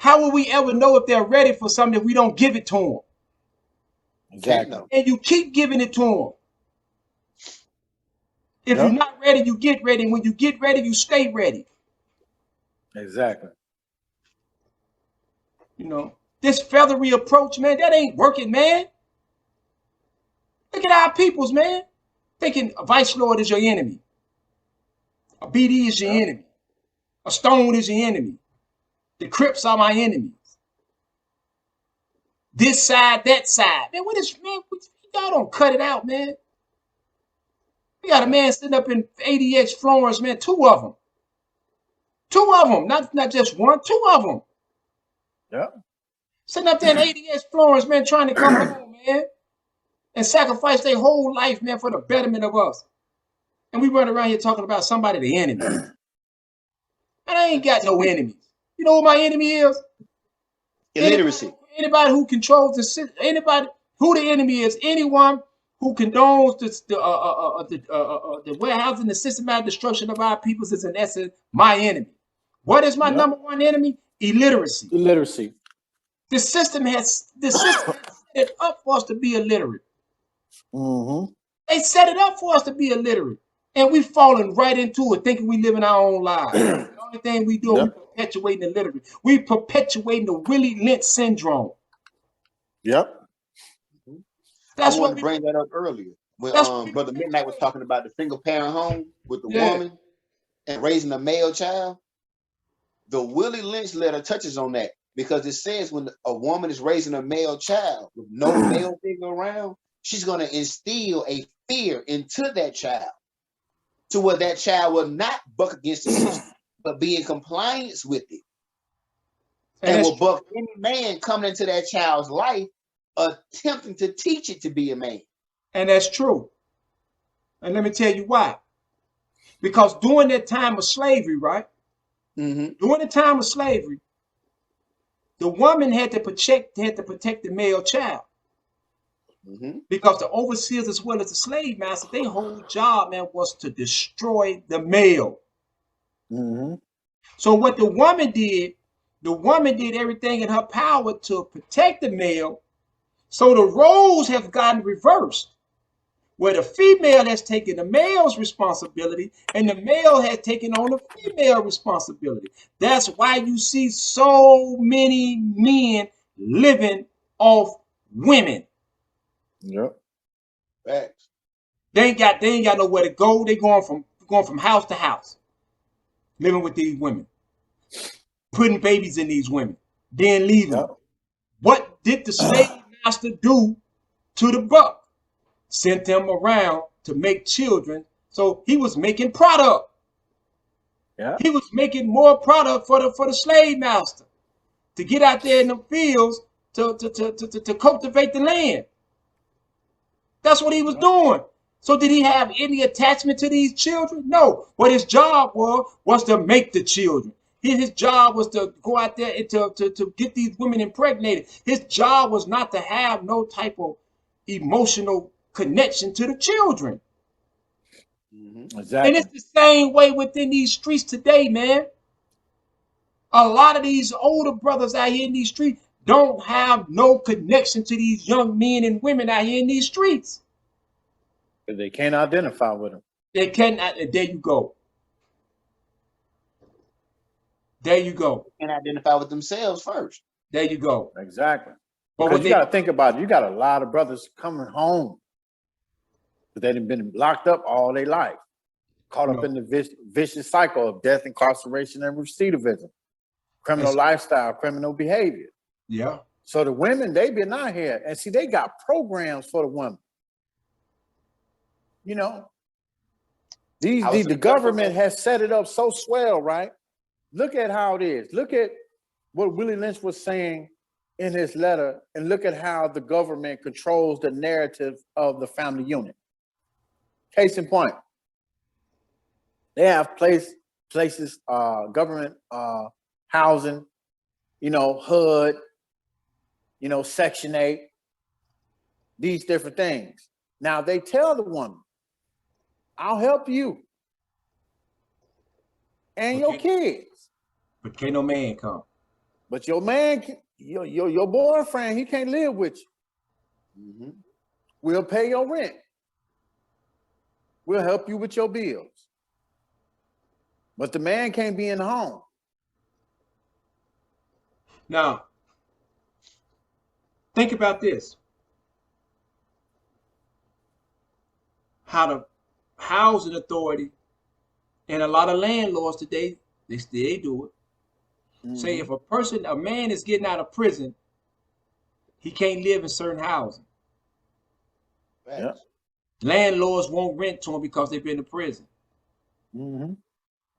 How will we ever know if they're ready for something if we don't give it to them? Exactly. And you keep giving it to them. If Yep. you're not ready, you get ready. And when you get ready, you stay ready. Exactly. You know, this feathery approach, man, that ain't working, man. Look at our peoples, man. Thinking a vice lord is your enemy. A BD is your Yep. enemy. A stone is your enemy. The Crips are my enemies. This side, that side. Man, what is, man, y'all don't cut it out, man. We got a man sitting up in ADX Florence, man, two of them. Two of them, not just one, two of them. Yep. Sitting up there in ADX Florence, man, trying to come home, man, and sacrifice their whole life, man, for the betterment of us. And we run around here talking about somebody the enemy. And I ain't got no enemies. You know who my enemy is? Illiteracy. Anybody who controls the system, anybody who the enemy is, anyone who condones the warehousing, the systematic destruction of our peoples is in essence my enemy. What is my number one enemy? Illiteracy. Illiteracy. The system has set it up for us to be illiterate. Mm-hmm. They set it up for us to be illiterate. And we've fallen right into it, thinking we live in our own lives. The only thing we do is we perpetuating illiteracy. We perpetuating the Willie Lynch syndrome. Yep. That's I wanted to bring that up earlier when Brother Midnight was talking about the single parent home with the woman and raising a male child. The Willie Lynch letter touches on that because it says when a woman is raising a male child with no male figure around, she's going to instill a fear into that child to where that child will not buck against the system, but be in compliance with it. And will buck any man coming into that child's life attempting to teach it to be a man. And that's true. And let me tell you why. Because during that time of slavery, right? Mm-hmm. During the time of slavery, the woman had to protect the male child. Mm-hmm. Because the overseers as well as the slave master, their whole job, man, was to destroy the male. Mm-hmm. So what the woman did everything in her power to protect the male. So the roles have gotten reversed, where the female has taken the male's responsibility and the male has taken on the female responsibility. That's why you see so many men living off women. Yep. Facts. They ain't got nowhere to go. They going from house to house, living with these women, putting babies in these women, then leaving them. What did the slave master do to the buck? Sent them around to make children. So he was making product. Yeah. He was making more product for the slave master to get out there in the fields to cultivate the land. That's what he was doing. So did he have any attachment to these children? No. What his job was to make the children. His job was to go out there and to get these women impregnated. His job was not to have no type of emotional connection to the children. Mm-hmm. Exactly. And it's the same way within these streets today, man. A lot of these older brothers out here in these streets don't have no connection to these young men and women out here in these streets. But they can't identify with them. They cannot. There you go. There you go. They can identify with themselves first. There you go. Exactly. But because you got to think about it. You got a lot of brothers coming home, but they've been locked up all their life, caught up in the vicious cycle of death, incarceration, and recidivism, criminal lifestyle, criminal behavior. Yeah. So the women, they've been out here, and see, they got programs for the women. You know, the government has set it up so swell, right? Look at how it is. Look at what Willie Lynch was saying in his letter, and look at how the government controls the narrative of the family unit. Case in point, they have places, government housing, HUD, Section 8, these different things. Now they tell the woman, I'll help you and your kids. But can't no man come. But your man, your boyfriend, he can't live with you. We'll pay your rent. We'll help you with your bills. But the man can't be in the home. Now, think about this. How the housing authority and a lot of landlords today, they do it. Say if a man is getting out of prison, he can't live in certain housing. Yeah. Landlords won't rent to him because they've been to prison.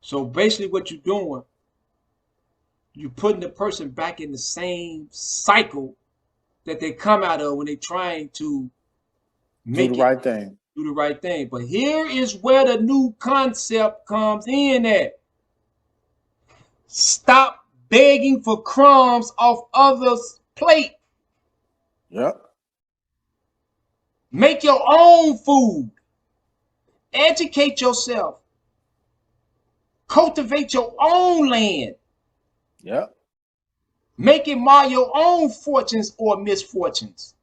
So basically what you're doing, you're putting the person back in the same cycle that they come out of when they're trying to make do the right thing. Do the right thing. But here is where the new concept comes in at. Stop begging for crumbs off others' plate. Yep. Make your own food. Educate yourself. Cultivate your own land. Yep. Make it mar your own fortunes or misfortunes.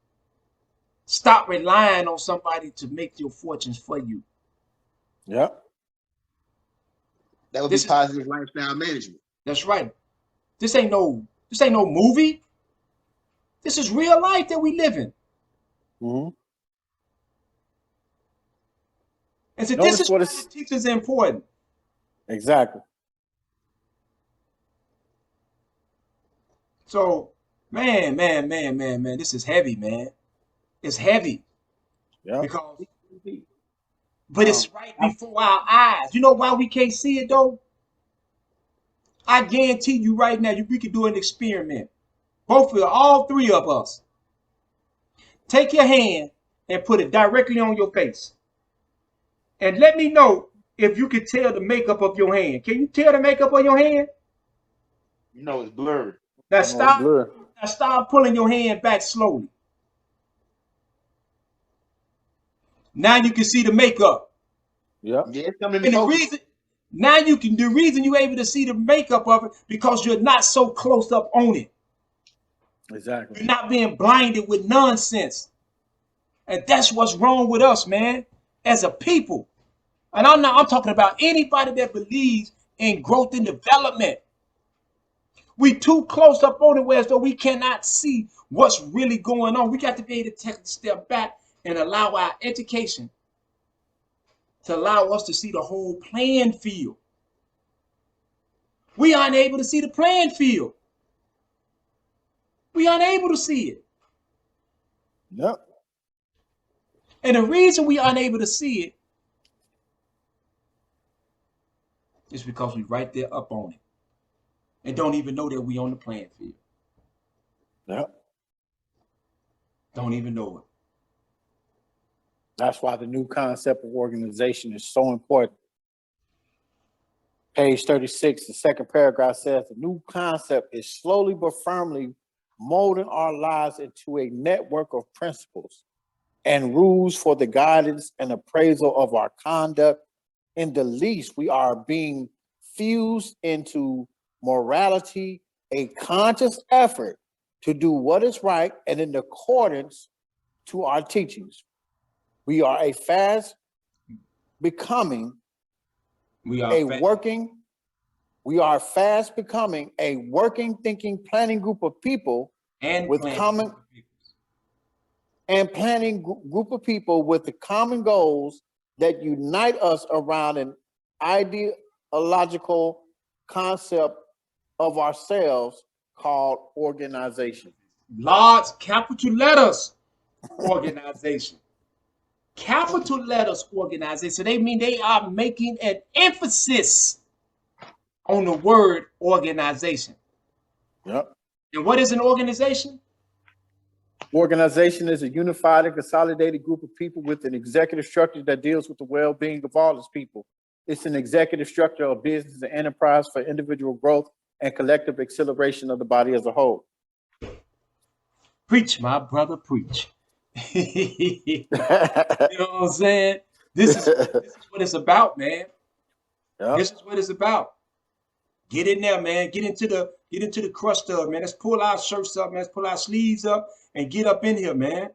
Stop relying on somebody to make your fortunes for you. Yep. That would be positive lifestyle management. That's right. This ain't no movie. This is real life that we live in. And so this is why the teachers are important. Exactly. So, man, this is heavy, man. It's heavy. Yeah. But it's right before our eyes. You know why we can't see it though? I guarantee you right now, we could do an experiment. All three of us. Take your hand and put it directly on your face. And let me know if you can tell the makeup of your hand. Can you tell the makeup of your hand? You know it's blurry. Now stop pulling your hand back slowly. Now you can see the makeup. Yeah. Yeah, it's coming and the reason you're able to see the makeup of it because you're not so close up on it. Exactly. You're not being blinded with nonsense. And that's what's wrong with us, man, as a people. And I'm talking about anybody that believes in growth and development. We too close up on it, whereas though we cannot see what's really going on. We got to be able to take a step back and allow our education to allow us to see the whole playing field. We aren't able to see the playing field. We aren't able to see it. Yep. And the reason we aren't able to see it is because we right there up on it and don't even know that we on the playing field. Yep. Don't even know it. That's why the new concept of organization is so important. Page 36, the second paragraph says, the new concept is slowly but firmly molding our lives into a network of principles and rules for the guidance and appraisal of our conduct. In the least, we are being fused into morality, a conscious effort to do what is right and in accordance to our teachings. We are fast becoming a working, thinking, planning group of people with the common goals that unite us around an ideological concept of ourselves called organization. Large capital letters, organization. Capital letters, organization. So they mean they are making an emphasis on the word organization. Yep. And what is an organization? Organization is a unified and consolidated group of people with an executive structure that deals with the well-being of all its people. It's an executive structure of business and enterprise for individual growth and collective acceleration of the body as a whole. Preach, my brother, preach. You know what I'm saying? This is what it's about, man. Yep. This is what it's about. Get in there, man. Get into Get into the crust of it, man. Let's pull our shirts up, man. Let's pull our sleeves up and get up in here, man.